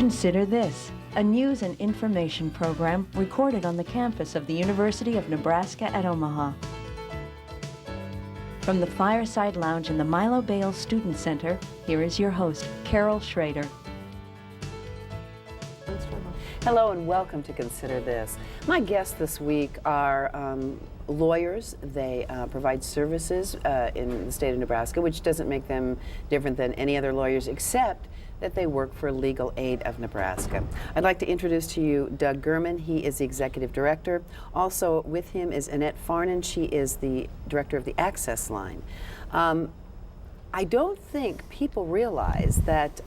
Consider This, a news and information program recorded on the campus of the University of Nebraska at Omaha. From the Fireside Lounge in the Milo Bales Student Center, here is your host, Carol Schrader. Hello and welcome to Consider This. My guests this week are lawyers. They provide services in the state of Nebraska, which doesn't make them different than any other lawyers except that they work for Legal Aid of Nebraska. I'd like to introduce to you Doug Gurman. He is the executive director. Also with him is Annette Farnan. She is the director of the Access Line. I don't think people realize that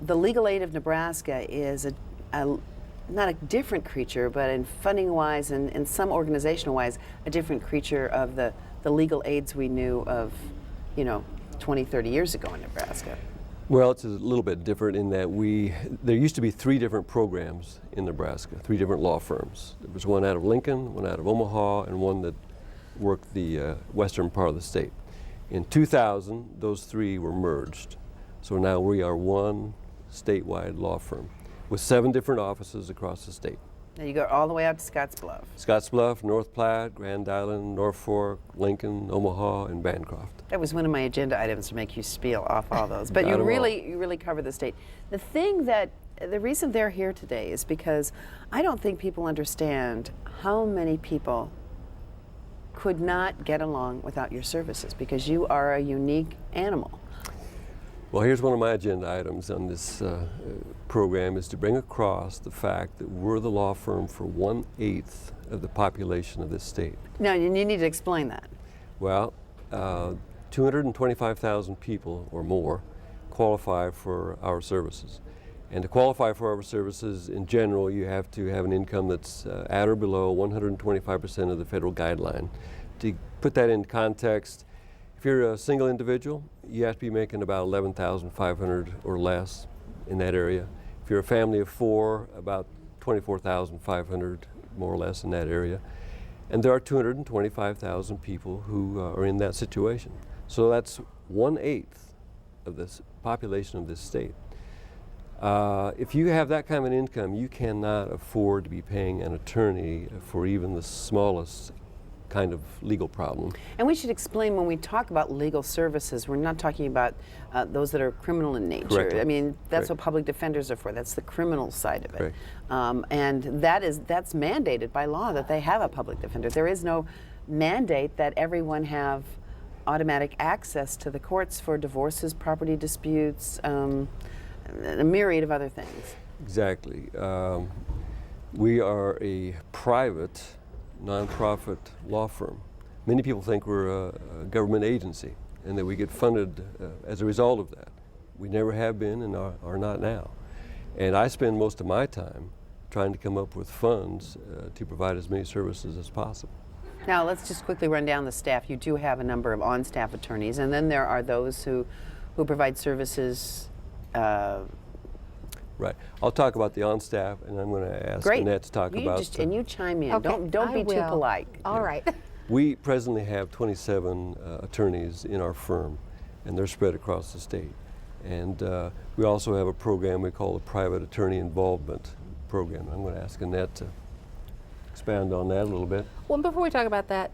the Legal Aid of Nebraska is not a different creature, but in funding-wise and some organizational-wise, a different creature of the legal aids we knew of, 20, 30 years ago in Nebraska. Well, it's a little bit different in that there used to be 3 different programs in Nebraska, 3 different law firms. There was one out of Lincoln, one out of Omaha, and one that worked the western part of the state. In 2000, those 3 were merged. So now we are one statewide law firm with 7 different offices across the state. Now you go all the way out to Scottsbluff. Scottsbluff, North Platte, Grand Island, Norfolk, Lincoln, Omaha, and Bancroft. That was one of my agenda items to make you spiel off all those. But you really cover the state. The reason they're here today is because I don't think people understand how many people could not get along without your services because you are a unique animal. Well, here's one of my agenda items on this program is to bring across the fact that we're the law firm for 1/8 of the population of this state. Now, you need to explain that. Well, 225,000 people or more qualify for our services. And to qualify for our services, in general, you have to have an income that's at or below 125% of the federal guideline. To put that in context, if you're a single individual, you have to be making about $11,500 or less in that area. If you're a family of 4, about $24,500 more or less in that area. And there are 225,000 people who are in that situation. So that's 1/8 of the population of this state. If you have that kind of an income, you cannot afford to be paying an attorney for even the smallest kind of legal problem. And we should explain when we talk about legal services, we're not talking about those that are criminal in nature. Correct. I mean, that's Correct. what public defenders are for. That's the criminal side of it. Correct. And that's mandated by law that they have a public defender. There is no mandate that everyone have automatic access to the courts for divorces, property disputes, a myriad of other things. Exactly. We are a private nonprofit law firm. Many people think we're a government agency and that we get funded as a result of that. We never have been and are not now. And I spend most of my time trying to come up with funds to provide as many services as possible. Now let's just quickly run down the staff. You do have a number of on-staff attorneys, and then there are those who provide services. Right. I'll talk about the on-staff, and I'm going to ask Annette to talk about. And you chime in. Okay, Don't be too polite. All right. We presently have 27 attorneys in our firm, and they're spread across the state. And we also have a program we call the Private Attorney Involvement Program. I'm going to ask Annette to expand on that a little bit. Well, before we talk about that,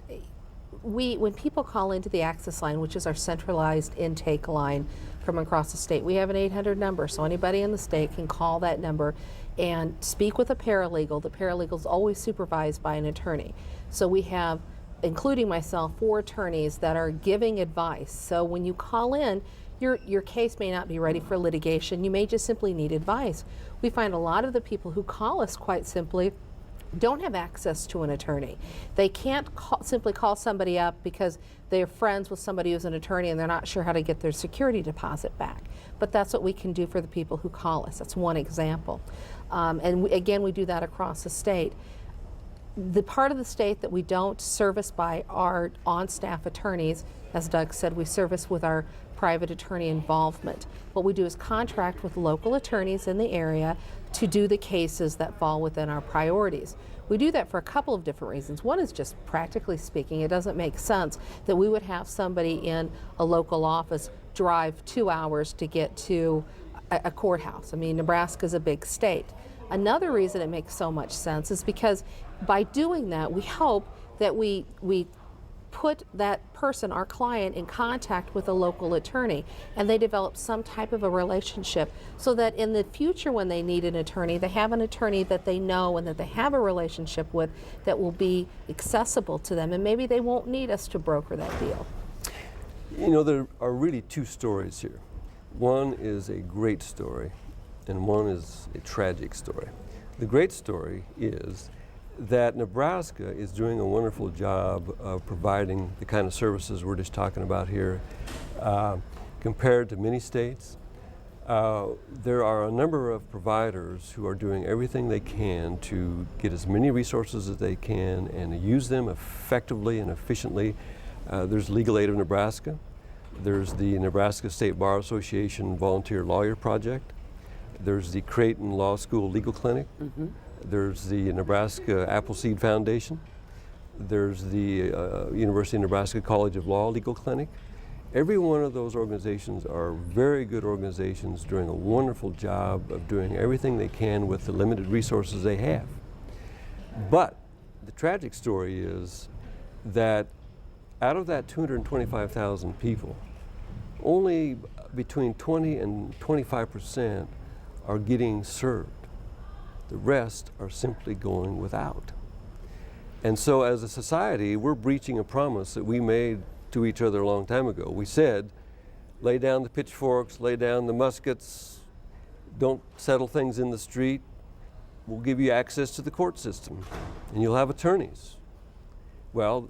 when people call into the Access Line, which is our centralized intake line from across the state, we have an 800 number, so anybody in the state can call that number and speak with a paralegal. The paralegal is always supervised by an attorney. So we have, including myself, 4 attorneys that are giving advice. So when you call in, your case may not be ready for litigation. You may just simply need advice. We find a lot of the people who call us, quite simply, don't have access to an attorney. They can't simply call somebody up because they're friends with somebody who's an attorney and they're not sure how to get their security deposit back. But that's what we can do for the people who call us. That's one example. Again, we do that across the state. The part of the state that we don't service by our on-staff attorneys, as Doug said, we service with our private attorney involvement. What we do is contract with local attorneys in the area to do the cases that fall within our priorities. We do that for a couple of different reasons. One is just practically speaking, it doesn't make sense that we would have somebody in a local office drive 2 hours to get to a courthouse. I mean, Nebraska's a big state. Another reason it makes so much sense is because by doing that, we hope that we put that person, our client, in contact with a local attorney, and they develop some type of a relationship so that in the future when they need an attorney, they have an attorney that they know and that they have a relationship with that will be accessible to them, and maybe they won't need us to broker that deal. You know, there are really two stories here. One is a great story, and one is a tragic story. The great story is that Nebraska is doing a wonderful job of providing the kind of services we're just talking about here compared to many states. There are a number of providers who are doing everything they can to get as many resources as they can and use them effectively and efficiently. There's Legal Aid of Nebraska. There's the Nebraska State Bar Association Volunteer Lawyer Project. There's the Creighton Law School Legal Clinic. Mm-hmm. There's the Nebraska Appleseed Foundation. There's the University of Nebraska College of Law Legal Clinic. Every one of those organizations are very good organizations doing a wonderful job of doing everything they can with the limited resources they have. But the tragic story is that out of that 225,000 people, only between 20 and 25% are getting served. The rest are simply going without. And so as a society, we're breaching a promise that we made to each other a long time ago. We said, lay down the pitchforks, lay down the muskets, don't settle things in the street. We'll give you access to the court system, and you'll have attorneys. Well,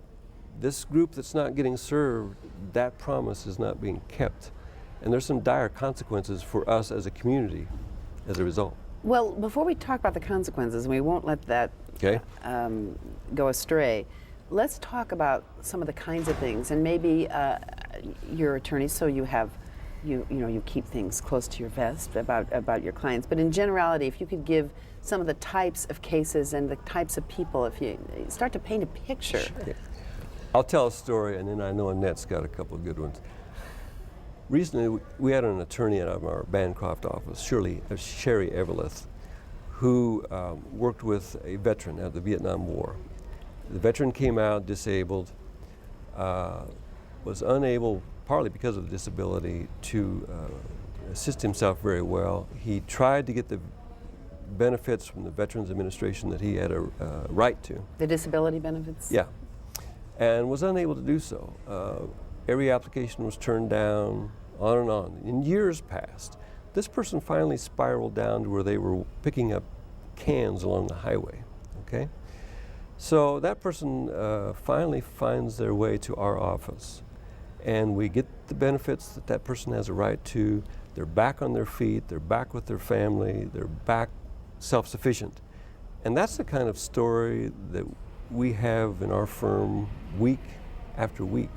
this group that's not getting served, that promise is not being kept. And there's some dire consequences for us as a community as a result. Well, before we talk about the consequences, and we won't let that go astray, let's talk about some of the kinds of things, and maybe your attorney, so you have, you keep things close to your vest about your clients. But in generality, if you could give some of the types of cases and the types of people, if you start to paint a picture. Sure. Yeah. I'll tell a story, and then I know Annette's got a couple of good ones. Recently, we had an attorney out of our Bancroft office, Sherry Everlith, who worked with a veteran of the Vietnam War. The veteran came out disabled, was unable, partly because of the disability, to assist himself very well. He tried to get the benefits from the Veterans Administration that he had a right to. The disability benefits? Yeah, and was unable to do so. Every application was turned down, on and on. In years passed, this person finally spiraled down to where they were picking up cans along the highway, okay? So that person finally finds their way to our office, and we get the benefits that that person has a right to. They're back on their feet, they're back with their family, they're back self-sufficient. And that's the kind of story that we have in our firm week after week.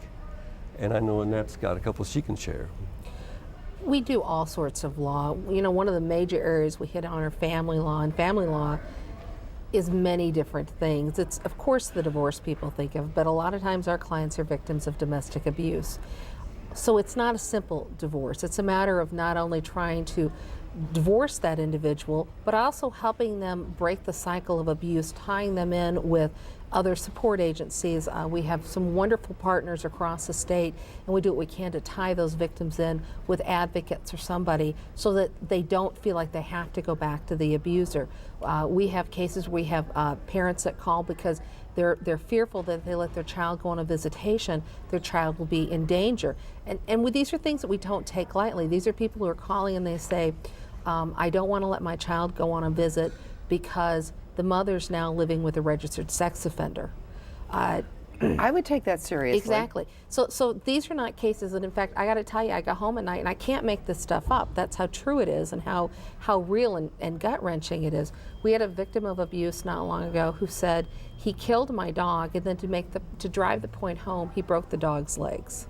And I know Annette's got a couple she can share. We do all sorts of law. You know, one of the major areas we hit on are family law, and family law is many different things. It's, of course, the divorce people think of, but a lot of times our clients are victims of domestic abuse. So it's not a simple divorce. It's a matter of not only trying to divorce that individual, but also helping them break the cycle of abuse, tying them in with other support agencies. We have some wonderful partners across the state, and we do what we can to tie those victims in with advocates or somebody so that they don't feel like they have to go back to the abuser. We have cases where we have parents that call because they're fearful that if they let their child go on a visitation, their child will be in danger. And these are things that we don't take lightly. These are people who are calling and they say, I don't want to let my child go on a visit because the mother's now living with a registered sex offender. I would take that seriously. Exactly. So these are not cases, and in fact, I got to tell you, I go home at night and I can't make this stuff up. That's how true it is and how real and gut-wrenching it is. We had a victim of abuse not long ago who said he killed my dog, and then to drive the point home, he broke the dog's legs.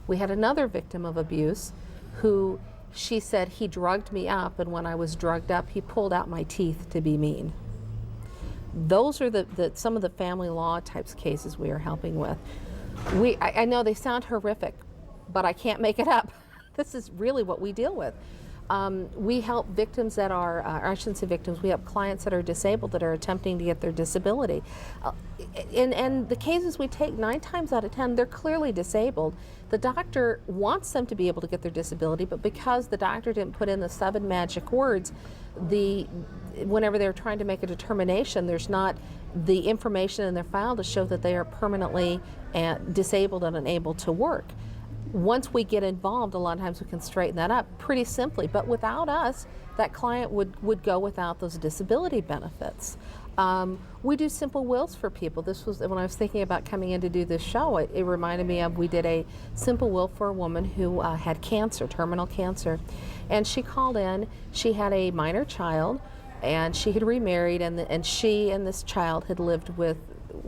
We had another victim of abuse who she said he drugged me up, and when I was drugged up, he pulled out my teeth to be mean. Those are some of the family law types cases we are helping with. I know they sound horrific, but I can't make it up. This is really what we deal with. We help victims that are, or I shouldn't say victims, we help clients that are disabled that are attempting to get their disability. And the cases we take, 9 times out of 10, they're clearly disabled. The doctor wants them to be able to get their disability, but because the doctor didn't put in the 7 magic words, whenever they're trying to make a determination, there's not the information in their file to show that they are permanently disabled and unable to work. Once we get involved, a lot of times we can straighten that up pretty simply, but without us, that client would go without those disability benefits. We do simple wills for people. This was, when I was thinking about coming in to do this show, it reminded me of, we did a simple will for a woman who had cancer, terminal cancer, and she called in. She had a minor child, and she had remarried, and she and this child had lived with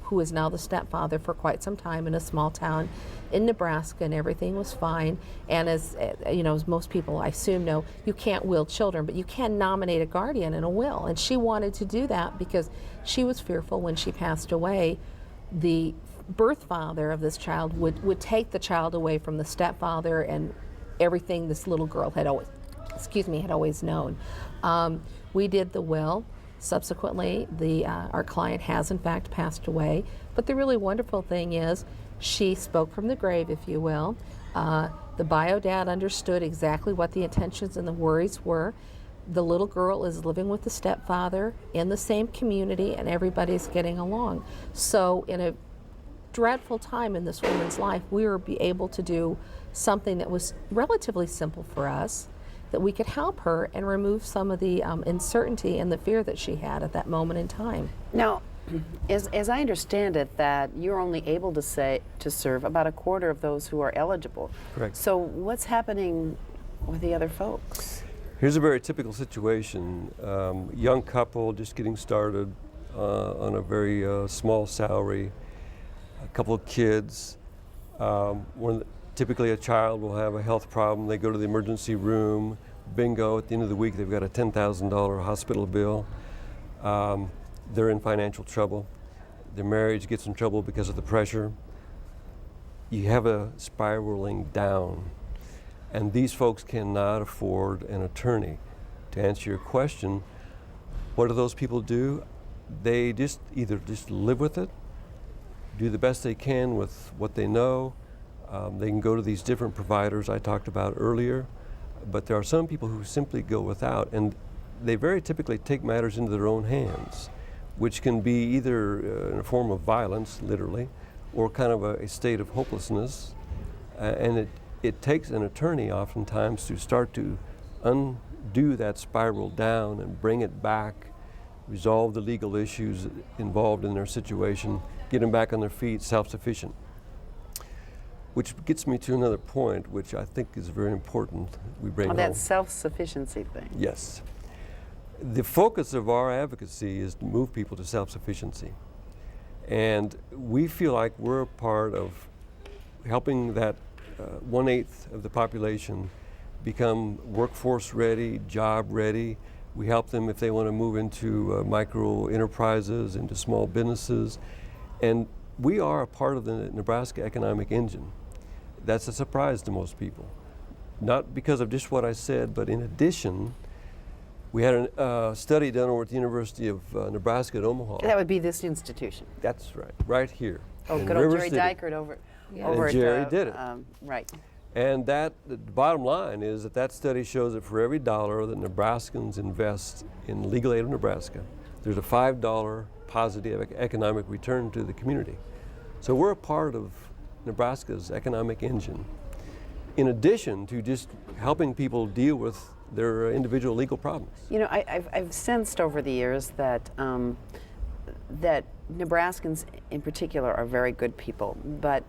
who is now the stepfather for quite some time in a small town in Nebraska, and everything was fine. And as you know, as most people I assume know, you can't will children, but you can nominate a guardian in a will. And she wanted to do that because she was fearful when she passed away, the birth father of this child would take the child away from the stepfather and everything this little girl had always known. We did the will. Subsequently, our client has in fact passed away, but the really wonderful thing is she spoke from the grave, if you will. The bio dad understood exactly what the intentions and the worries were. The little girl is living with the stepfather in the same community, and everybody's getting along. So in a dreadful time in this woman's life, we were able to do something that was relatively simple for us, that we could help her and remove some of the uncertainty and the fear that she had at that moment in time. Now, as I understand it, that you're only able to serve about a quarter of those who are eligible. Correct. So what's happening with the other folks? Here's a very typical situation. Young couple just getting started on a very small salary, a couple of kids. Typically a child will have a health problem. They go to the emergency room. Bingo, at the end of the week they've got a $10,000 hospital bill. They're in financial trouble. Their marriage gets in trouble because of the pressure. You have a spiraling down. And these folks cannot afford an attorney. To answer your question, what do those people do? They either live with it, do the best they can with what they know. They can go to these different providers I talked about earlier, but there are some people who simply go without, and they very typically take matters into their own hands, which can be either in a form of violence, literally, or kind of a state of hopelessness. And it takes an attorney oftentimes to start to undo that spiral down and bring it back, resolve the legal issues involved in their situation, get them back on their feet, self-sufficient. Which gets me to another point, which I think is very important. We bring home. That self-sufficiency thing. Yes. The focus of our advocacy is to move people to self-sufficiency. And we feel like we're a part of helping that 1/8 of the population become workforce ready, job ready. We help them if they want to move into micro enterprises, into small businesses. And we are a part of the Nebraska economic engine. That's a surprise to most people. Not because of just what I said, but in addition, we had a study done over at the University of Nebraska at Omaha. That would be this institution. That's right, right here. Oh, in good old River Jerry City. Dykert over And at Jerry did it. Right. And the bottom line is that study shows that for every dollar that Nebraskans invest in Legal Aid of Nebraska, there's a $5 positive economic return to the community. So we're a part of Nebraska's economic engine, in addition to just helping people deal with their individual legal problems. You know, I've sensed over the years that that Nebraskans in particular are very good people, but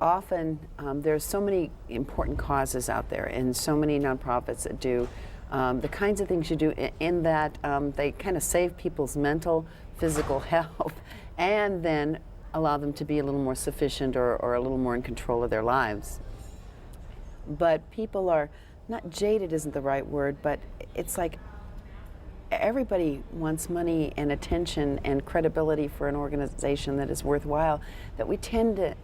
often there's so many important causes out there and so many nonprofits that do the kinds of things you do in that they kind of save people's mental, physical health, and then allow them to be a little more sufficient or a little more in control of their lives. But people are, not jaded isn't the right word, but it's like everybody wants money and attention and credibility for an organization that is worthwhile, that we tend to,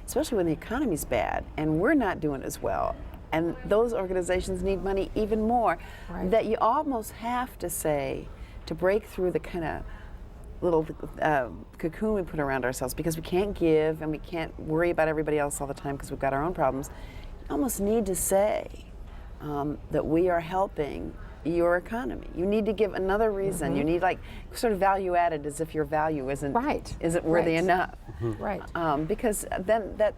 especially when the economy's bad and we're not doing as well and those organizations need money even more. Right. That you almost have to say, to break through the kind of little cocoon we put around ourselves, because we can't give and we can't worry about everybody else all the time because we've got our own problems. You almost need to say that we are helping your economy. You need to give another reason. You need, like, sort of value added, as if your value isn't worthy Right. enough. Right. Because then that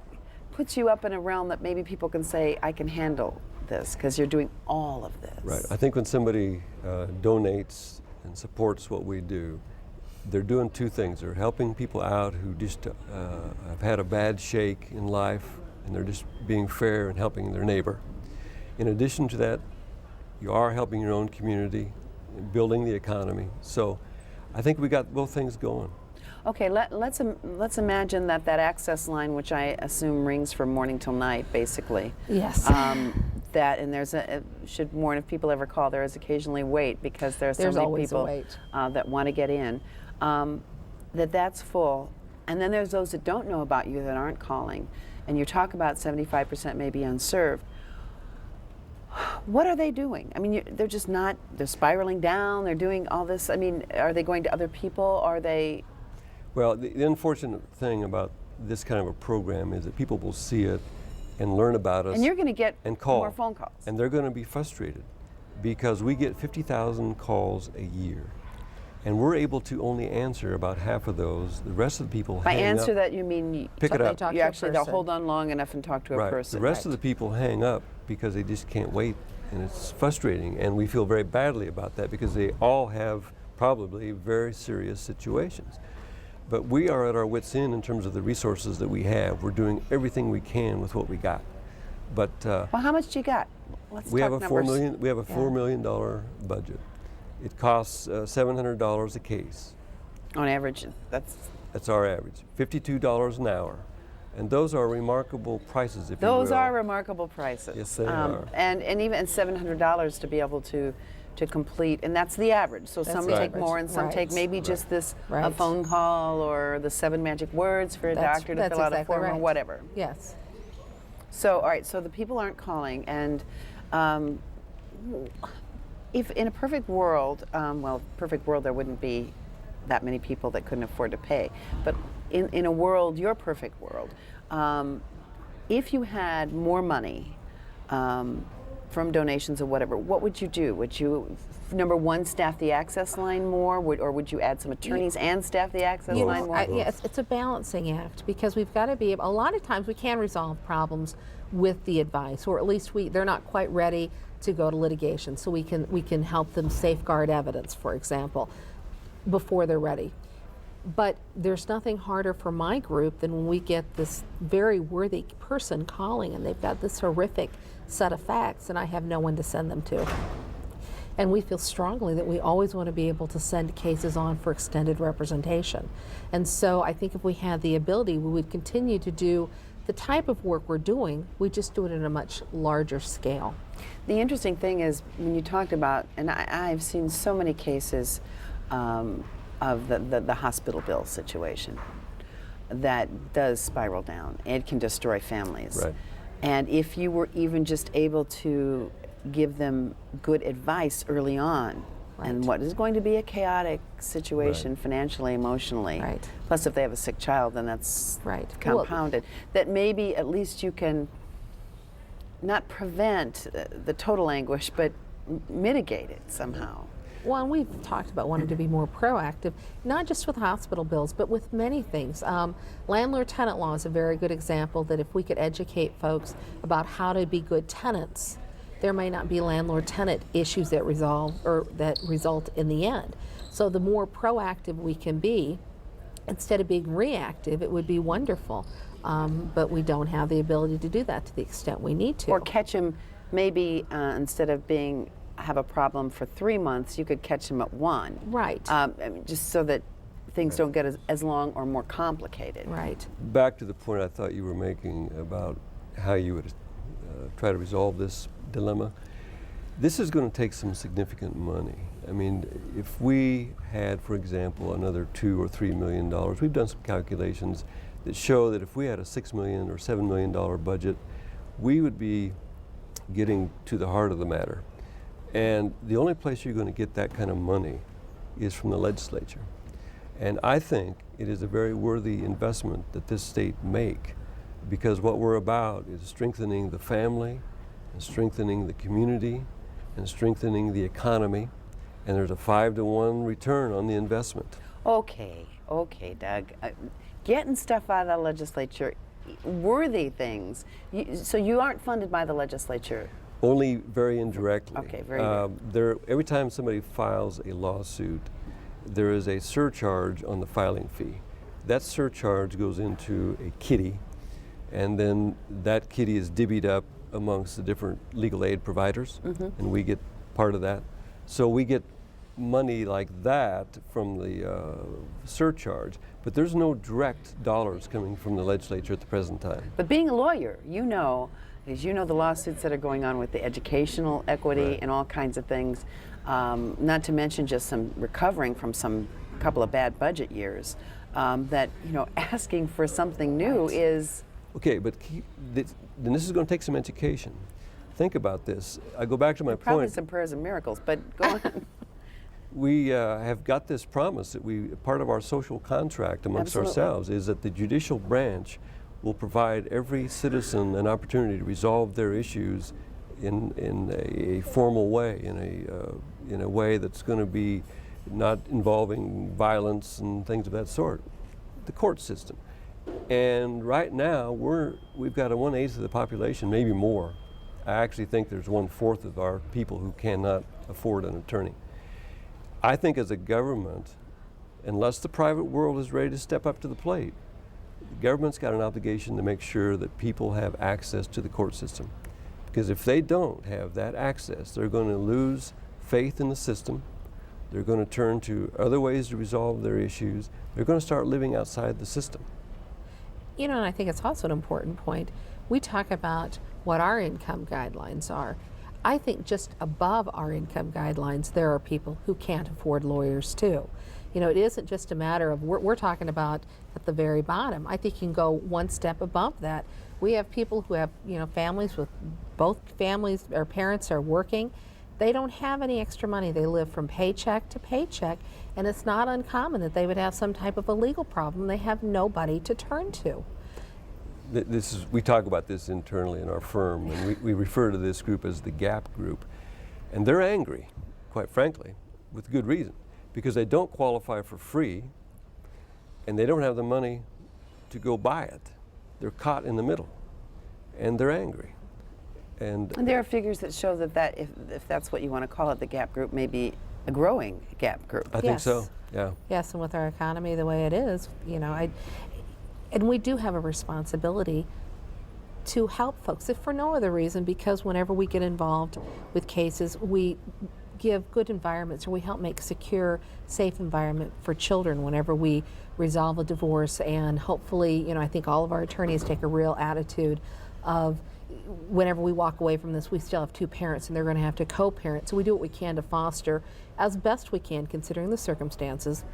puts you up in a realm that maybe people can say, I can handle this because you're doing all of this. Right. I think when somebody donates and supports what we do, they're doing two things. They're helping people out who just have had a bad shake in life, and they're just being fair and helping their neighbor. In addition to that, you are helping your own community, building the economy. So I think we got both things going. Okay, let's imagine that access line, which I assume rings from morning till night, basically. Yes. That, and there's should warn if people ever call, there is occasionally wait because there's so many always a people wait. That want to get in. That's full, and then there's those that don't know about you that aren't calling, and you talk about 75% may be unserved. What are they doing? I mean, they're just not. They're spiraling down. They're doing all this. I mean, are they going to other people? Are they? Well, the unfortunate thing about this kind of a program is that people will see it and learn about us And you're going to get and call. more phone calls. And they're going to be frustrated because we get 50,000 calls a year. And we're able to only answer about half of those. The rest of the people By hang answer up. that, you mean Pick it They up. talk you to a actually they'll person. hold on long enough and talk to a Right. person. The rest of the people hang up because they just can't wait, and it's frustrating. And we feel very badly about that because they all have probably very serious situations. But we are at our wits' end in terms of the resources that we have. We're doing everything we can with what we got. But Well, how much do you got? Let's we talk have a numbers. We have a $4 million budget. It costs $700 a case. On average, That's our average. $52 an hour, and those are remarkable prices. If those you will. are remarkable prices. Yes, they are. And even $700 to be able to complete, and that's the average. So That's some the take average. more, and some take Right. maybe just this a Right. phone call or the 7 magic words for a doctor to that's fill out a exactly form or right. whatever. Yes. So, all right, so the people aren't calling, and if in a perfect world, perfect world, there wouldn't be that many people that couldn't afford to pay. But in a world, your perfect world, if you had more money from donations or whatever, what would you do? Would you, number one, staff the access line more, or would you add some attorneys and staff the access You line know, more? yes, it's a balancing act because we've got to be able, a lot of times we can resolve problems with the advice, or at least they're not quite ready to go to litigation, so we can help them safeguard evidence, for example, before they're ready. But there's nothing harder for my group than when we get this very worthy person calling and they've got this horrific set of facts and I have no one to send them to. And we feel strongly that we always want to be able to send cases on for extended representation. And so I think if we had the ability, we would continue to do the type of work we're doing, we just do it at a much larger scale. The interesting thing is when you talked about, and I've seen so many cases of the hospital bill situation that does spiral down. It can destroy families. Right. And if you were even just able to give them good advice early on, and what is going to be a chaotic situation financially, emotionally. Right. Plus, if they have a sick child, then that's Right. compounded. That maybe at least you can not prevent the total anguish, but mitigate it somehow. Well, and we've talked about wanting to be more proactive, not just with hospital bills, but with many things. Landlord-tenant law is a very good example that if we could educate folks about how to be good tenants, there may not be landlord-tenant issues that result in the end. So the more proactive we can be, instead of being reactive, it would be wonderful. But we don't have the ability to do that to the extent we need to. Or catch them maybe instead of have a problem for 3 months, you could catch them at 1. Right. I mean, just so that things don't get as long or more complicated. Right. Back to the point I thought you were making about how you would try to resolve this dilemma. This is going to take some significant money. I mean, if we had, for example, another $2 or $3 million, we've done some calculations that show that if we had a $6 million or $7 million budget, we would be getting to the heart of the matter. And the only place you're going to get that kind of money is from the legislature. And I think it is a very worthy investment that this state make, because what we're about is strengthening the family and strengthening the community and strengthening the economy. And there's a 5-to-1 return on the investment. Okay, Doug. Getting stuff out of the legislature, worthy things. So you aren't funded by the legislature? Only very indirectly. Okay, very good. Every time somebody files a lawsuit, there is a surcharge on the filing fee. That surcharge goes into a kitty, and then that kitty is divvied up amongst the different legal aid providers, and we get part of that. So we get money like that from the surcharge, but there's no direct dollars coming from the legislature at the present time. But being a lawyer, you know the lawsuits that are going on with the educational equity Right. and all kinds of things, not to mention just some recovering from some couple of bad budget years, that, asking for something new is... Okay, but then this is going to take some education. Think about this. I go back to my Probably point. some prayers and miracles, but go on. We have got this promise that part of our social contract amongst Absolutely. ourselves is that the judicial branch will provide every citizen an opportunity to resolve their issues in a formal way, in a way that's going to be not involving violence and things of that sort. The court system. And right now we've got a 1/8 of the population, maybe more. I actually think there's 1/4 of our people who cannot afford an attorney. I think as a government, unless the private world is ready to step up to the plate, the government's got an obligation to make sure that people have access to the court system. Because if they don't have that access, they're going to lose faith in the system. They're going to turn to other ways to resolve their issues. They're going to start living outside the system. And I think it's also an important point. We talk about what our income guidelines are. I think just above our income guidelines, there are people who can't afford lawyers too. It isn't just a matter of, we're talking about at the very bottom. I think you can go one step above that. We have people who have, families with both families or parents are working. They don't have any extra money. They live from paycheck to paycheck, and it's not uncommon that they would have some type of a legal problem. They have nobody to turn to. We talk about this internally in our firm, and we refer to this group as the GAP group. And they're angry, quite frankly, with good reason, because they don't qualify for free, and they don't have the money to go buy it. They're caught in the middle, and they're angry. And there are figures that show that if that's what you want to call it, the GAP group may be a growing GAP group. I think so, yeah. Yes, and with our economy the way it is, and we do have a responsibility to help folks, if for no other reason, because whenever we get involved with cases, we give good environments, or we help make secure, safe environment for children whenever we resolve a divorce. And hopefully, I think all of our attorneys take a real attitude of, whenever we walk away from this, we still have two parents and they're going to have to co-parent. So we do what we can to foster, as best we can, considering the circumstances,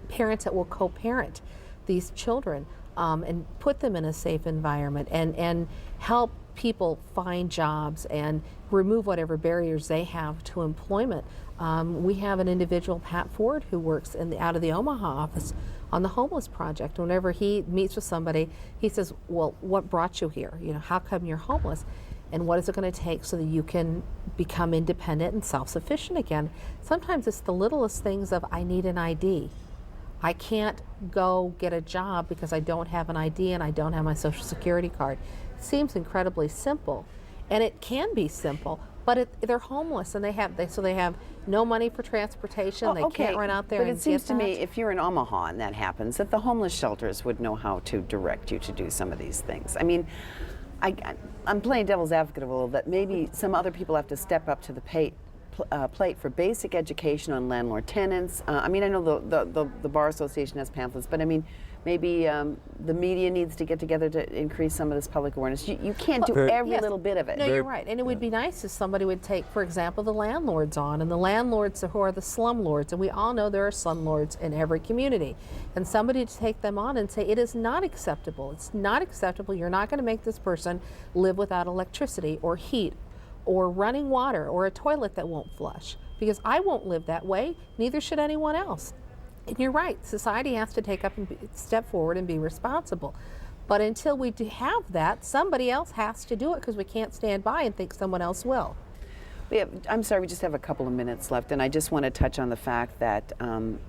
parents that will co-parent these children. And put them in a safe environment and help people find jobs and remove whatever barriers they have to employment. We have an individual, Pat Ford, who works out of the Omaha office on the homeless project. Whenever he meets with somebody, he says, well, what brought you here? How come you're homeless? And what is it going to take so that you can become independent and self-sufficient again? Sometimes it's the littlest things of, I need an ID. I can't go get a job because I don't have an ID and I don't have my Social Security card. It seems incredibly simple, and it can be simple, but they're homeless and they have no money for transportation. They can't run out there and get that. But it seems to me, if you're in Omaha and that happens, that the homeless shelters would know how to direct you to do some of these things. I mean, I'm playing devil's advocate a little, that maybe some other people have to step up to the plate for basic education on landlord tenants. I know the Bar Association has pamphlets, but maybe the media needs to get together to increase some of this public awareness. You can't do every little bit of it. No, you're right. And it would be nice if somebody would take, for example, the landlords on, and the landlords who are the slumlords, and we all know there are slumlords in every community, and somebody to take them on and say, it is not acceptable. It's not acceptable. You're not going to make this person live without electricity or heat or running water or a toilet that won't flush, because I won't live that way, neither should anyone else. And you're right, society has to take up and step forward and be responsible. But until we have that, somebody else has to do it, because we can't stand by and think someone else will. I'm sorry, we just have a couple of minutes left, and I just want to touch on the fact that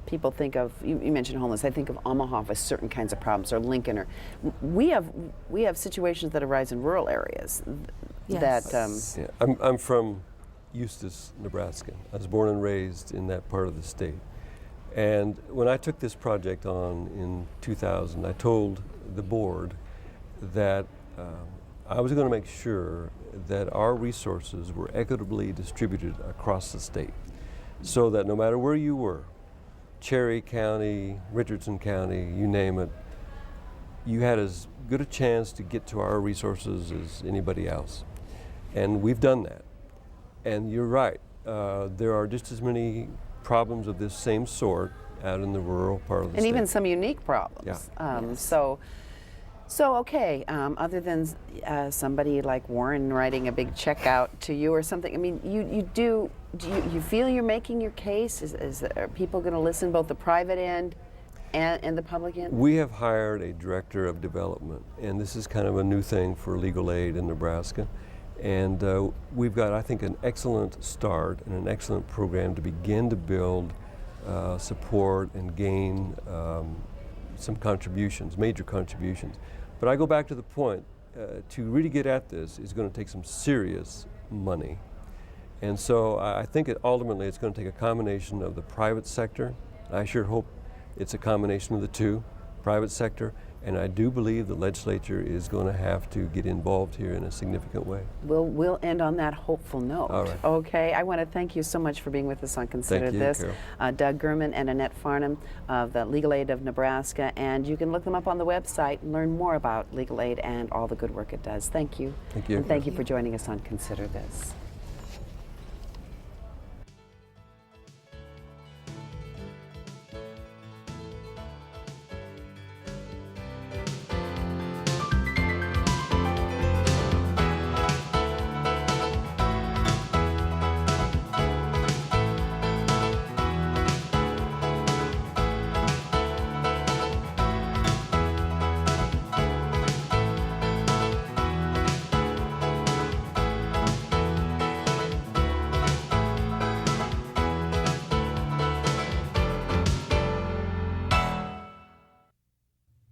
people think of, you mentioned homeless, I think of Omaha with certain kinds of problems, or Lincoln, or we have situations that arise in rural areas Yes. that Yeah, I'm from Eustis, Nebraska. I was born and raised in that part of the state. And when I took this project on in 2000, I told the board that I was going to make sure that our resources were equitably distributed across the state, so that no matter where you were, Cherry County, Richardson County, you name it, you had as good a chance to get to our resources as anybody else. And we've done that. And you're right, there are just as many problems of this same sort out in the rural part of the and state. even some unique problems. Yeah. Yes. So okay, other than somebody like Warren writing a big check out to you or something, I mean, do you feel you're making your case? Are people going to listen, both the private end and the public end? We have hired a director of development, and this is kind of a new thing for legal aid in Nebraska. And we've got, I think, an excellent start and an excellent program to begin to build support and gain some contributions, major contributions. But I go back to the point, to really get at this is going to take some serious money. And so I think ultimately it's going to take a combination of the private sector. I sure hope it's a combination of the two, private sector, and I do believe the legislature is going to have to get involved here in a significant way. We'll end on that hopeful note. All right. Okay, I want to thank you so much for being with us on Consider Thank you, This. Carol. Doug Gurman and Annette Farnham of the Legal Aid of Nebraska, and you can look them up on the website and learn more about Legal Aid and all the good work it does. Thank you. Thank you. And thank you for joining us on Consider This.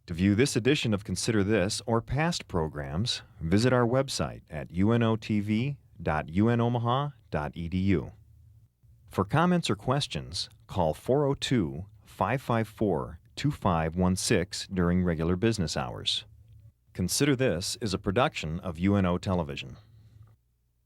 To view this edition of Consider This or past programs, visit our website at unotv.unomaha.edu. For comments or questions, call 402-554-2516 during regular business hours. Consider This is a production of UNO Television.